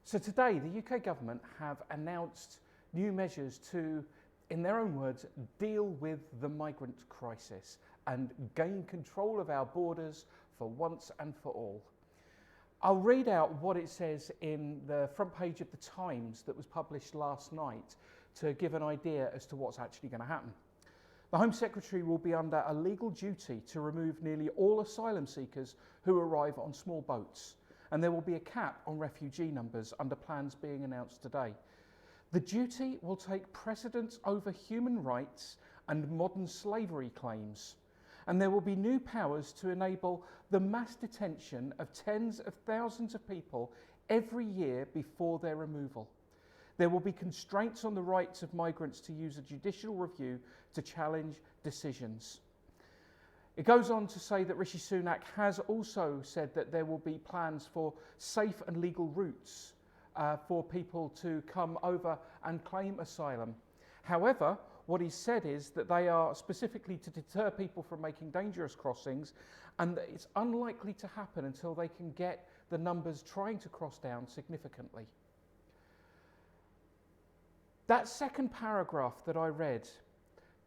So today, the UK government have announced new measures to, in their own words, deal with the migrant crisis and gain control of our borders for once and for all. I'll read out what it says in the front page of the Times that was published last night to give an idea as to what's actually going to happen. The Home Secretary will be under a legal duty to remove nearly all asylum seekers who arrive on small boats, and there will be a cap on refugee numbers under plans being announced today. The duty will take precedence over human rights and modern slavery claims, and there will be new powers to enable the mass detention of tens of thousands of people every year before their removal. There will be constraints on the rights of migrants to use a judicial review to challenge decisions. It goes on to say that Rishi Sunak has also said that there will be plans for safe and legal routes for people to come over and claim asylum. However, what he said is that they are specifically to deter people from making dangerous crossings, and that it's unlikely to happen until they can get the numbers trying to cross down significantly. That second paragraph that I read,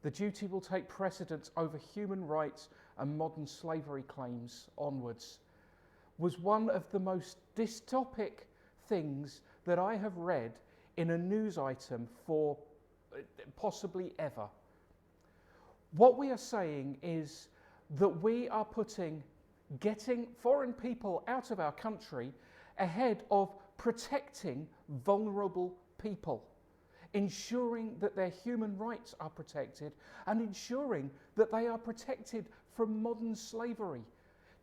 the duty will take precedence over human rights and modern slavery claims onwards, was one of the most dystopic things that I have read in a news item for possibly ever. What we are saying is that we are getting foreign people out of our country ahead of protecting vulnerable people, ensuring that their human rights are protected and ensuring that they are protected from modern slavery.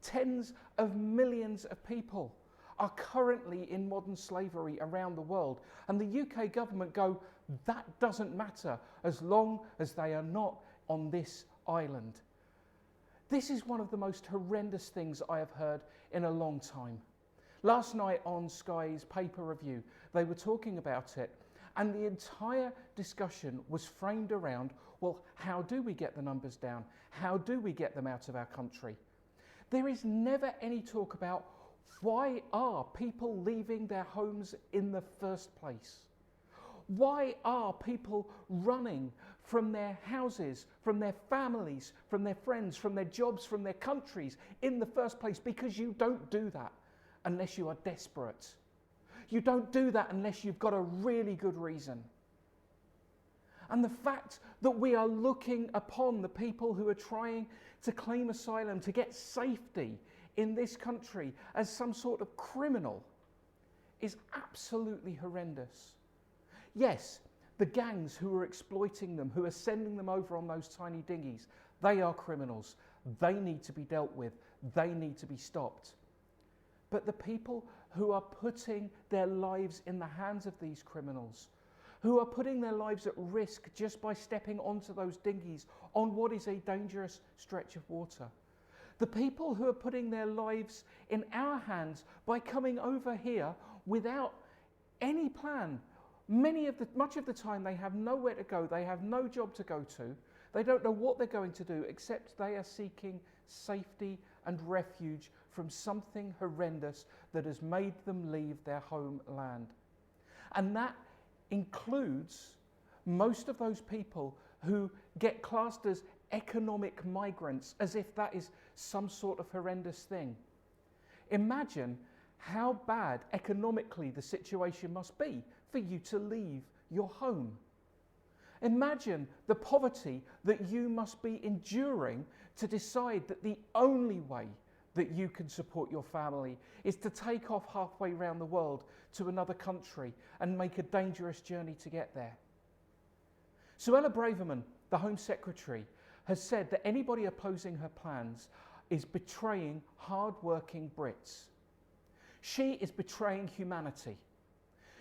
Tens of millions of people are currently in modern slavery around the world, and the UK government go, that doesn't matter as long as they are not on this island. This is one of the most horrendous things I have heard in a long time. Last night on Sky's paper review, they were talking about it, and the entire discussion was framed around, well, how do we get the numbers down? How do we get them out of our country? There is never any talk about why are people leaving their homes in the first place? Why are people running from their houses, from their families, from their friends, from their jobs, from their countries in the first place? Because you don't do that unless you are desperate. You don't do that unless you've got a really good reason. And the fact that we are looking upon the people who are trying to claim asylum, to get safety in this country as some sort of criminal is absolutely horrendous. Yes, the gangs who are exploiting them, who are sending them over on those tiny dinghies, they are criminals. They need to be dealt with. They need to be stopped. But the people who are putting their lives in the hands of these criminals, who are putting their lives at risk just by stepping onto those dinghies on what is a dangerous stretch of water, the people who are putting their lives in our hands by coming over here without any plan, much of the time they have nowhere to go, they have no job to go to, they don't know what they're going to do except they are seeking safety and refuge from something horrendous that has made them leave their homeland. And that includes most of those people who get classed as economic migrants, as if that is some sort of horrendous thing. Imagine how bad economically the situation must be for you to leave your home. Imagine the poverty that you must be enduring to decide that the only way that you can support your family is to take off halfway around the world to another country and make a dangerous journey to get there. Suella Braverman, the Home Secretary, has said that anybody opposing her plans is betraying hard-working Brits. She is betraying humanity.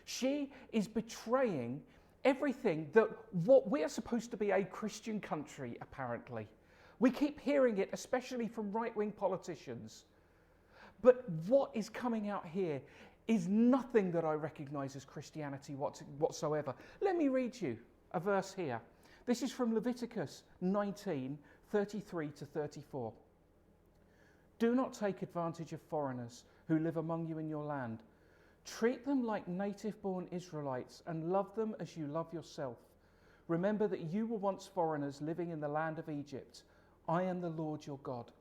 She is betraying everything that what we are supposed to be a Christian country, apparently. We keep hearing it, especially from right-wing politicians. But what is coming out here is nothing that I recognise as Christianity whatsoever. Let me read you a verse here. This is from Leviticus 19, 33 to 34. Do not take advantage of foreigners who live among you in your land. Treat them like native-born Israelites and love them as you love yourself. Remember that you were once foreigners living in the land of Egypt. I am the Lord your God.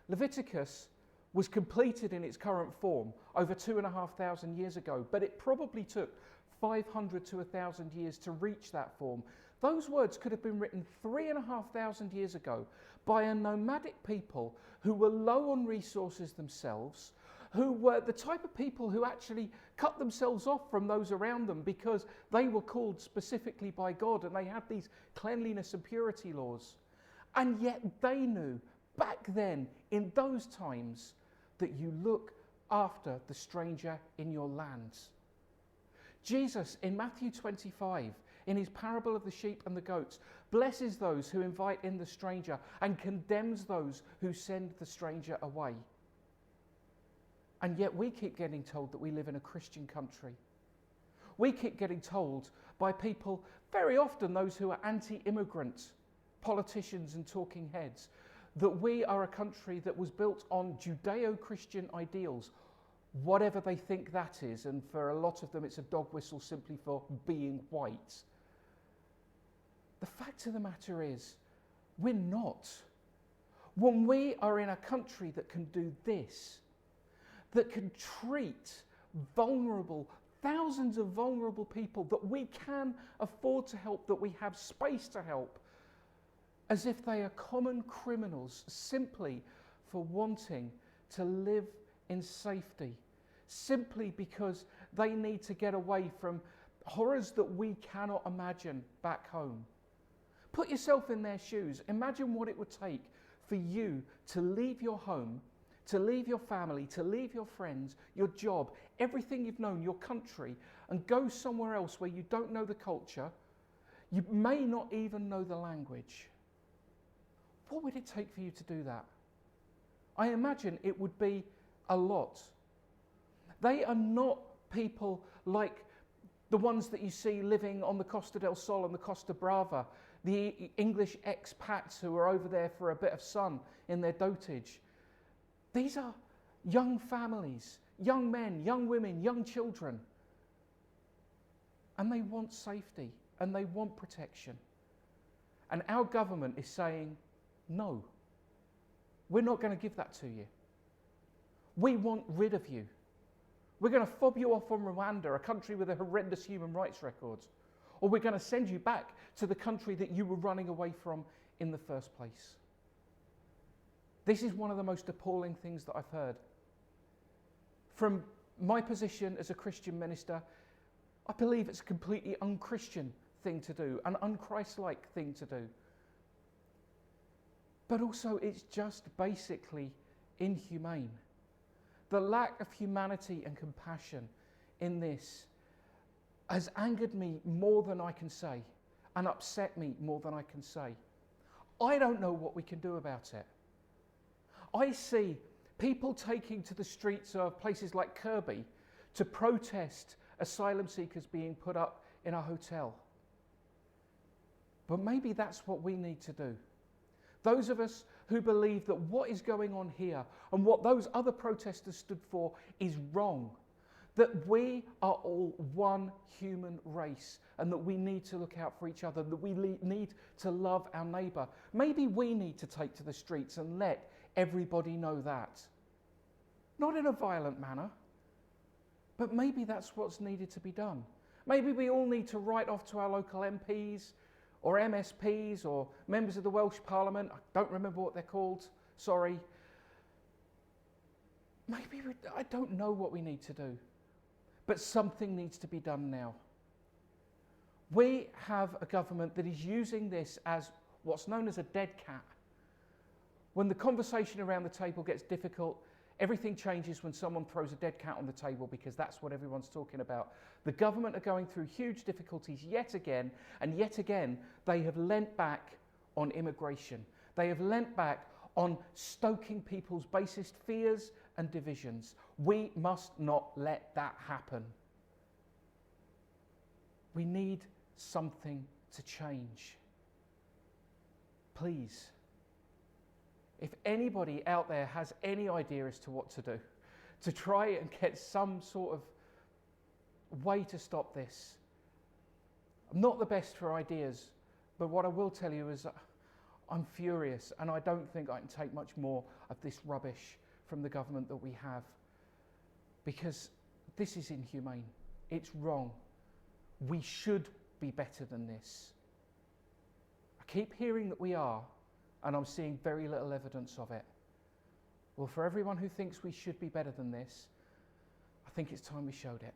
Leviticus was completed in its current form over 2,500 years ago, but it probably took 500 to 1,000 years to reach that form. Those words could have been written 3,500 years ago by a nomadic people who were low on resources themselves, who were the type of people who actually cut themselves off from those around them because they were called specifically by God and they had these cleanliness and purity laws. And yet they knew back then, in those times, that you look after the stranger in your lands. Jesus, in Matthew 25, in his parable of the sheep and the goats, blesses those who invite in the stranger and condemns those who send the stranger away. And yet we keep getting told that we live in a Christian country. We keep getting told by people, very often those who are anti-immigrant, politicians and talking heads, that we are a country that was built on Judeo-Christian ideals, whatever they think that is, and for a lot of them it's a dog whistle simply for being white. The fact of the matter is, we're not. When we are in a country that can do this, that can treat vulnerable, thousands of vulnerable people that we can afford to help, that we have space to help, as if they are common criminals simply for wanting to live in safety, simply because they need to get away from horrors that we cannot imagine back home. Put yourself in their shoes. Imagine what it would take for you to leave your home, to leave your family, to leave your friends, your job, everything you've known, your country, and go somewhere else where you don't know the culture, you may not even know the language. What would it take for you to do that? I imagine it would be a lot. They are not people like the ones that you see living on the Costa del Sol and the Costa Brava, the English expats who are over there for a bit of sun in their dotage. These are young families, young men, young women, young children. And they want safety and they want protection. And our government is saying, no, we're not going to give that to you. We want rid of you. We're going to fob you off on Rwanda, a country with a horrendous human rights record. Or we're going to send you back to the country that you were running away from in the first place. This is one of the most appalling things that I've heard. From my position as a Christian minister, I believe it's a completely un-Christian thing to do, an un-Christ-like thing to do. But also it's just basically inhumane. The lack of humanity and compassion in this has angered me more than I can say and upset me more than I can say. I don't know what we can do about it. I see people taking to the streets of places like Kirby to protest asylum seekers being put up in a hotel. But maybe that's what we need to do. Those of us who believe that what is going on here and what those other protesters stood for is wrong, that we are all one human race and that we need to look out for each other, that we need to love our neighbour. Maybe we need to take to the streets and let everybody know that. Not in a violent manner, but maybe that's what's needed to be done. Maybe we all need to write off to our local MPs or MSPs or members of the Welsh Parliament. I don't remember what they're called, sorry. I don't know what we need to do, but something needs to be done now. We have a government that is using this as what's known as a dead cat. When the conversation around the table gets difficult, everything changes when someone throws a dead cat on the table because that's what everyone's talking about. The government are going through huge difficulties yet again, and yet again they have lent back on immigration. They have lent back on stoking people's basest fears and divisions. We must not let that happen. We need something to change. Please. If anybody out there has any idea as to what to do, to try and get some sort of way to stop this. I'm not the best for ideas, but what I will tell you is that I'm furious, and I don't think I can take much more of this rubbish from the government that we have, because this is inhumane. It's wrong. We should be better than this. I keep hearing that we are, and I'm seeing very little evidence of it. Well, for everyone who thinks we should be better than this, I think it's time we showed it.